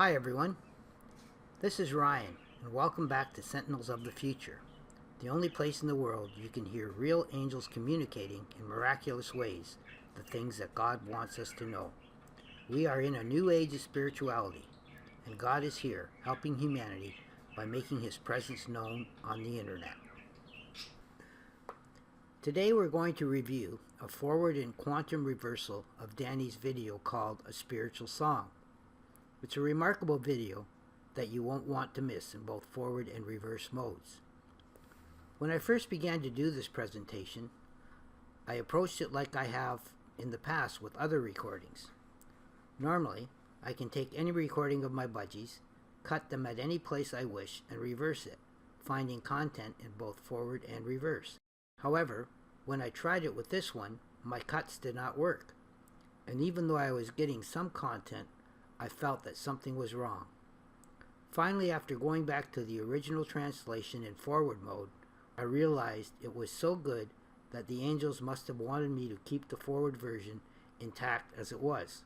Hi everyone, this is Ryan, and welcome back to Sentinels of the Future, the only place in the world you can hear real angels communicating in miraculous ways the things that God wants us to know. We are in a new age of spirituality, and God is here helping humanity by making His presence known on the internet. Today we're going to review a forward and quantum reversal of Danny's video called A Spiritual Song. It's a remarkable video that you won't want to miss in both forward and reverse modes. When I first began to do this presentation, I approached it like I have in the past with other recordings. Normally, I can take any recording of my budgies, cut them at any place I wish, and reverse it, finding content in both forward and reverse. However, when I tried it with this one, my cuts did not work. And even though I was getting some content, I felt that something was wrong. Finally, after going back to the original translation in forward mode, I realized it was so good that the angels must have wanted me to keep the forward version intact as it was.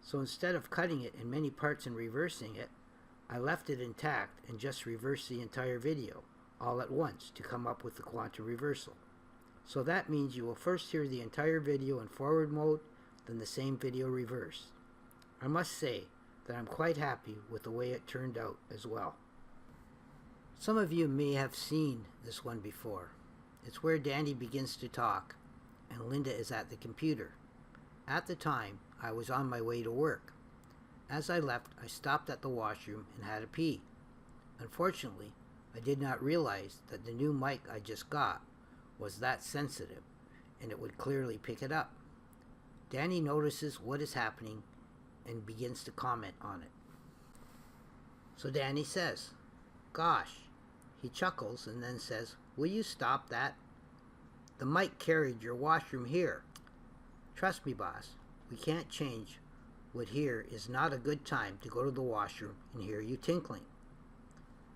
So instead of cutting it in many parts and reversing it, I left it intact and just reversed the entire video all at once to come up with the quantum reversal. So that means you will first hear the entire video in forward mode, then the same video reversed. I must say that I'm quite happy with the way it turned out as well. Some of you may have seen this one before. It's where Danny begins to talk and Linda is at the computer. At the time, I was on my way to work. As I left, I stopped at the washroom and had a pee. Unfortunately, I did not realize that the new mic I just got was that sensitive and it would clearly pick it up. Danny notices what is happening and begins to comment on it. So Danny says, "Gosh." He chuckles and then says, "Will you stop that? The mic carried your washroom here." "Trust me, boss, we can't change what here is not a good time to go to the washroom and hear you tinkling.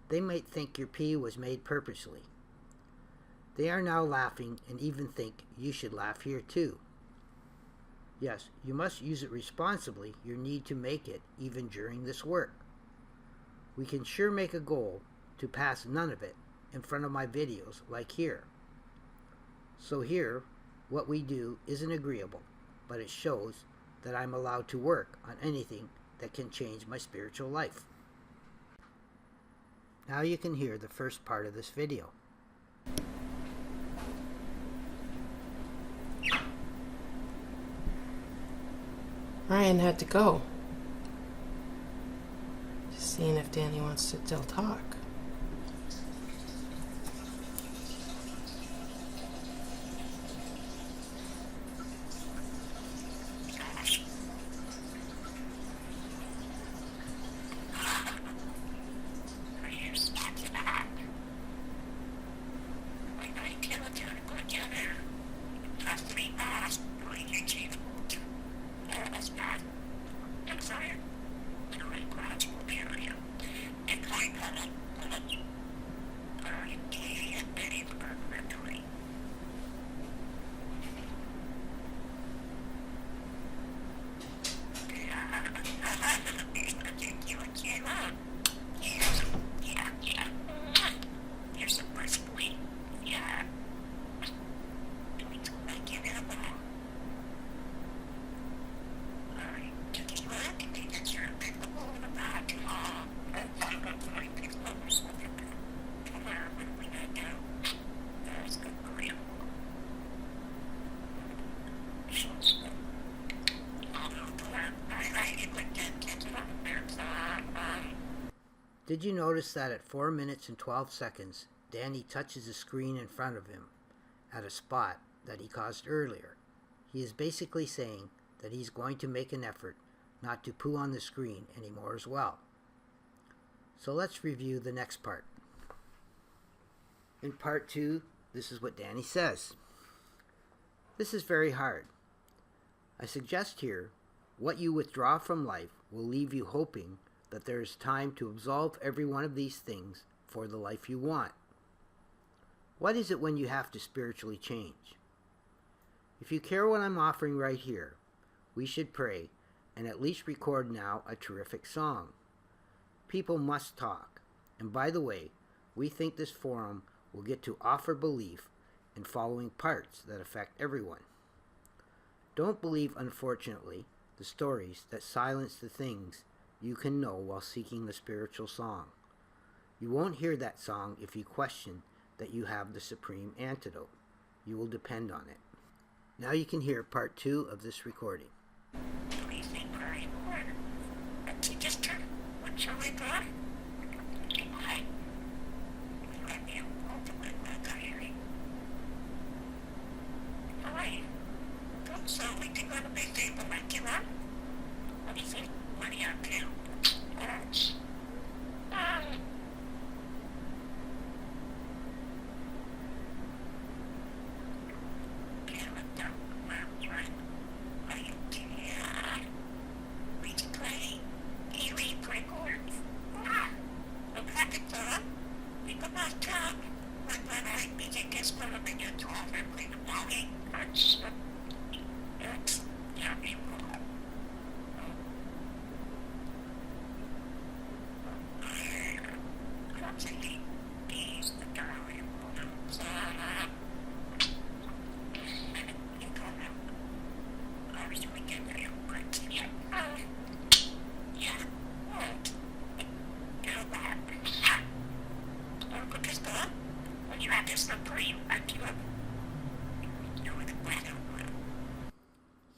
They might think your pee was made purposely. They are now laughing and even think you should laugh here too. Yes, you must use it responsibly. You need to make it even during this work. We can sure make a goal to pass none of it in front of my videos like here. So here, what we do isn't agreeable, but it shows that I'm allowed to work on anything that can change my spiritual life." Now you can hear the first part of this video. Ryan had to go. Just seeing if Danny wants to still talk. Did you notice that at 4 minutes and 12 seconds, Danny touches the screen in front of him at a spot that he caused earlier? He is basically saying that he's going to make an effort not to poo on the screen anymore as well. So let's review the next part. In part 2, this is what Danny says. "This is very hard. I suggest here what you withdraw from life will leave you hoping that there is time to absolve every one of these things for the life you want. What is it when you have to spiritually change? If you care what I'm offering right here, we should pray and at least record now a terrific song. People must talk. And by the way, we think this forum will get to offer belief in following parts that affect everyone. Don't believe, unfortunately, the stories that silence the things you can know while seeking the spiritual song. You won't hear that song if you question that you have the supreme antidote. You will depend on it. Now you can hear part 2 of this recording. What shall we do? So we can go to big table like you want. What do you think? What do you do?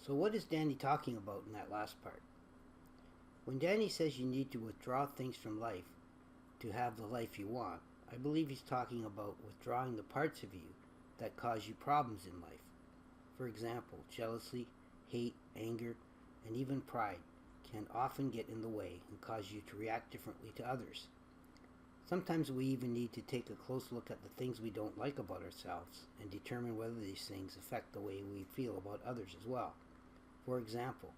So what is Danny talking about in that last part? When Danny says you need to withdraw things from life to have the life you want, I believe he's talking about withdrawing the parts of you that cause you problems in life. For example, jealousy, hate, anger, and even pride can often get in the way and cause you to react differently to others. Sometimes we even need to take a close look at the things we don't like about ourselves and determine whether these things affect the way we feel about others as well. For example,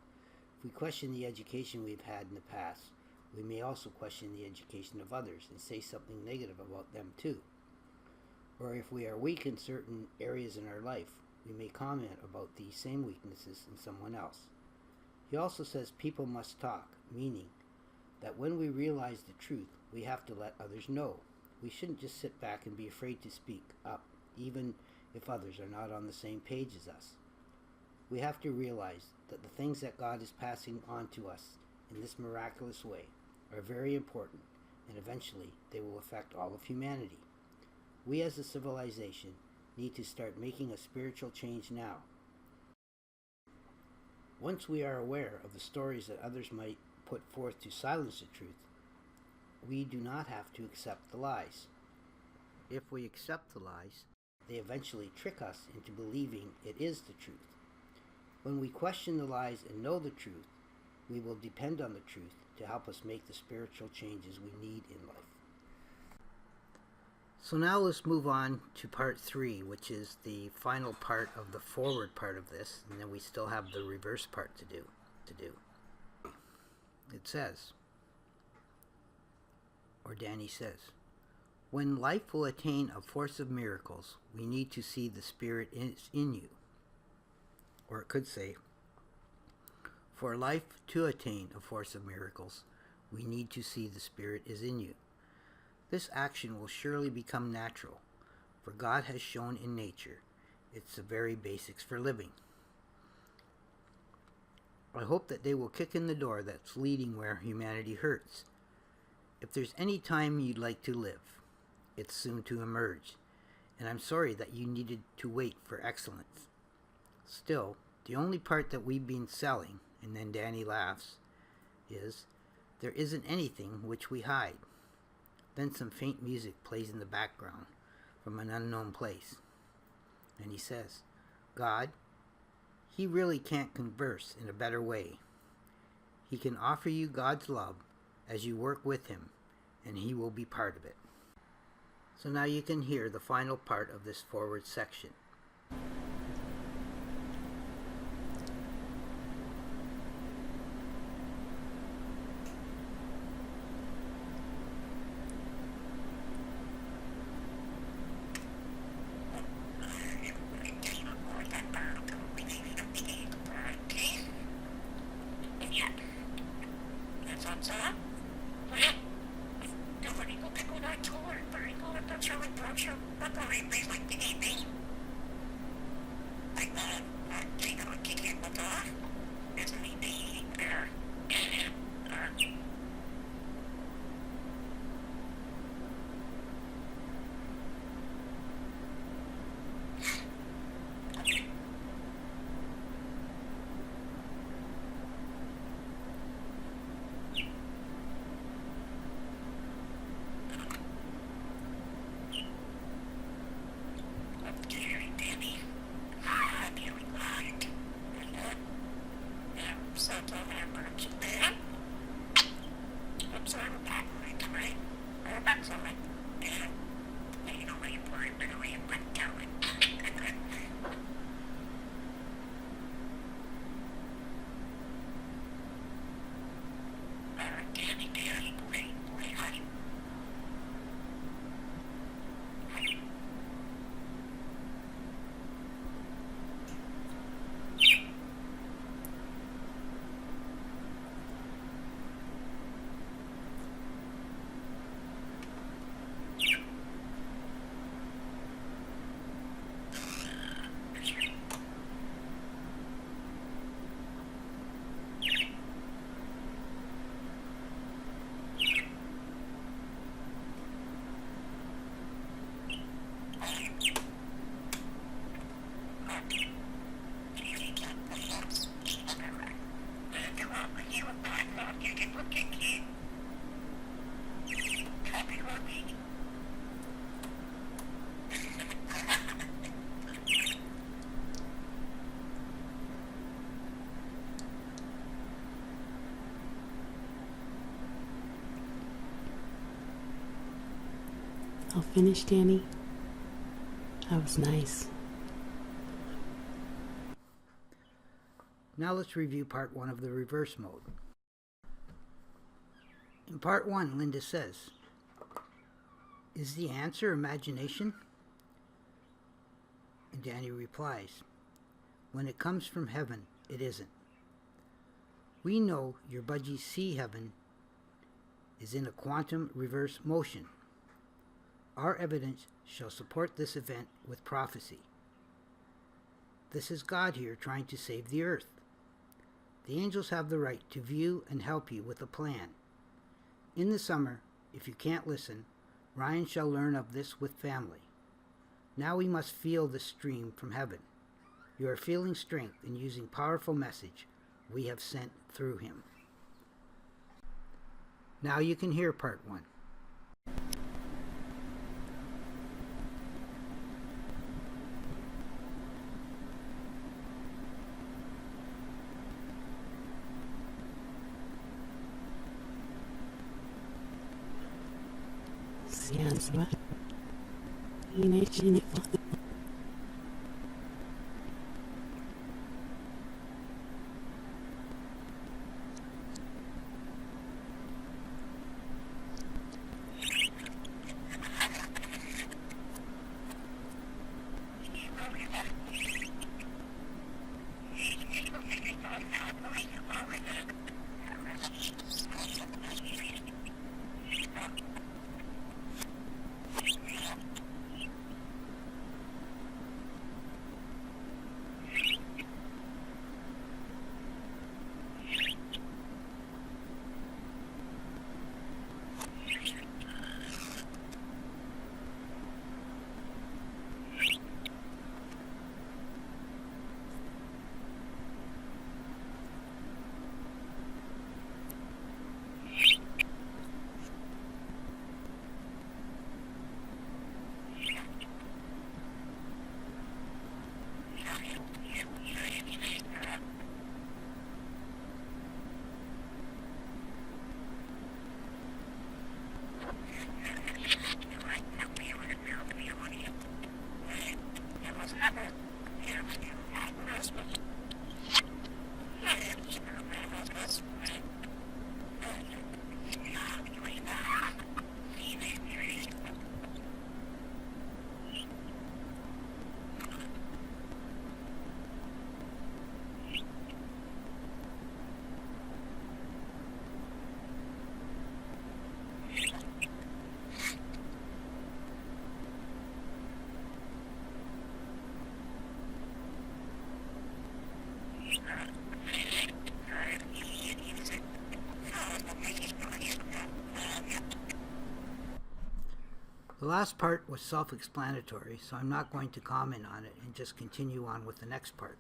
if we question the education we've had in the past, we may also question the education of others and say something negative about them too. Or if we are weak in certain areas in our life, we may comment about these same weaknesses in someone else. He also says people must talk, meaning that when we realize the truth, we have to let others know. We shouldn't just sit back and be afraid to speak up, even if others are not on the same page as us. We have to realize that the things that God is passing on to us in this miraculous way are very important, and eventually they will affect all of humanity. We as a civilization need to start making a spiritual change now. Once we are aware of the stories that others might put forth to silence the truth, we do not have to accept the lies. If we accept the lies, they eventually trick us into believing it is the truth. When we question the lies and know the truth, we will depend on the truth to help us make the spiritual changes we need in life. So now let's move on to part 3, which is the final part of the forward part of this, and then we still have the reverse part to do. It says, or Danny says, when life will attain a force of miracles, we need to see the Spirit is in you. Or it could say, for life to attain a force of miracles, we need to see the Spirit is in you. This action will surely become natural, for God has shown in nature it's the very basics for living. I hope that they will kick in the door that's leading where humanity hurts. If there's any time you'd like to live, it's soon to emerge, and I'm sorry that you needed to wait for excellence. Still, the only part that we've been selling, and then Danny laughs, is there isn't anything which we hide. Then some faint music plays in the background from an unknown place. And he says, God, He really can't converse in a better way. He can offer you God's love as you work with Him, and He will be part of it. So now you can hear the final part of this forward section. Yeah. very cool. That's really brochure. That's all right. They like the evening. Like the, you know, kicking the dog. Isn't he the, Danny. I'm feeling like. So I'm man. I'm sorry about that. Right? That's all right. Yeah. You know, my important, but we went down. Danny, wait, honey. I'll finish, Danny. That was nice. Now let's review part 1 of the reverse mode. In part 1, Linda says, "Is the answer imagination?" And Danny replies, "When it comes from heaven, it isn't. We know your budgies see heaven is in a quantum reverse motion. Our evidence shall support this event with prophecy. This is God here trying to save the earth. The angels have the right to view and help you with a plan. In the summer, if you can't listen, Ryan shall learn of this with family. Now we must feel the stream from heaven. You are feeling strength in using powerful message we have sent through him." Now you can hear part 1. Sianswa. Inechini. The last part was self-explanatory, so I'm not going to comment on it and just continue on with the next part.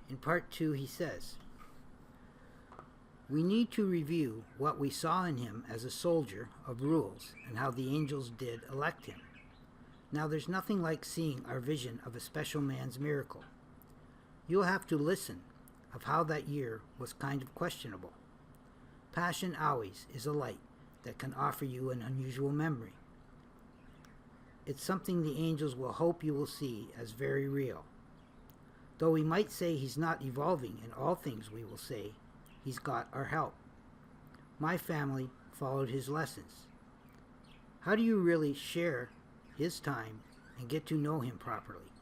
In part 2, he says, "We need to review what we saw in him as a soldier of rules and how the angels did elect him. Now there's nothing like seeing our vision of a special man's miracle. You'll have to listen of how that year was kind of questionable. Passion always is a light that can offer you an unusual memory. It's something the angels will hope you will see as very real. Though we might say he's not evolving in all things, we will say he's got our help. My family followed his lessons. How do you really share his time and get to know him properly?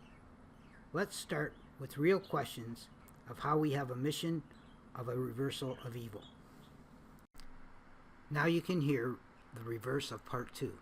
Let's start with real questions of how we have a mission of a reversal of evil." Now you can hear the reverse of part 2.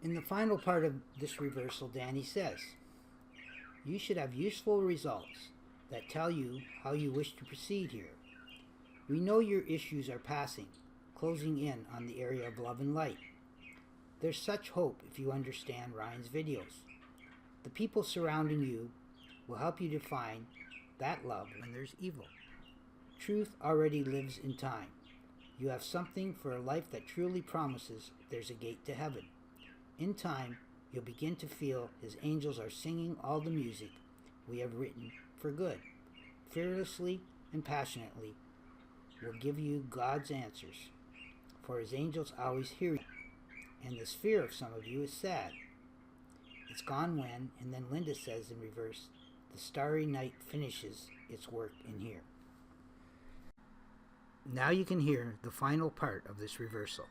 In the final part of this reversal, Danny says, "You should have useful results that tell you how you wish to proceed here. We know your issues are passing, closing in on the area of love and light. There's such hope if you understand Ryan's videos. The people surrounding you will help you define that love when there's evil. Truth already lives in time. You have something for a life that truly promises there's a gate to heaven. In time, you'll begin to feel his angels are singing all the music we have written for good. Fearlessly and passionately will give you God's answers, for his angels always hear you. And this fear of some of you is sad. It's gone when," and then Linda says in reverse, "the starry night finishes its work in here." Now you can hear the final part of this reversal.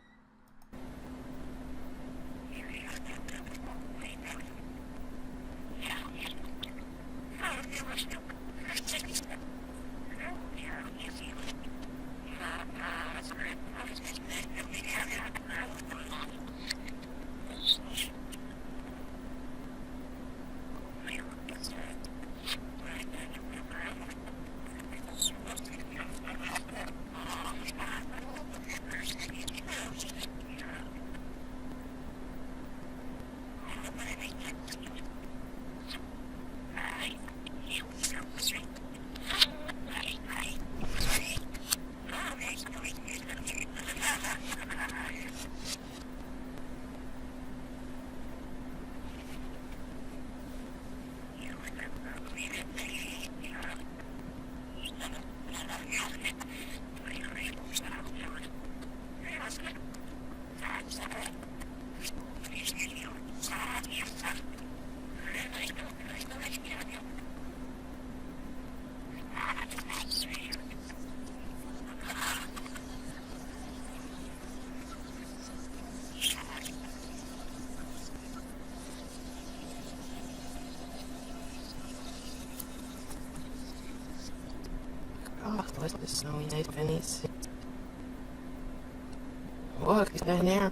Oh, the snowy night pennies. Look, he's down there.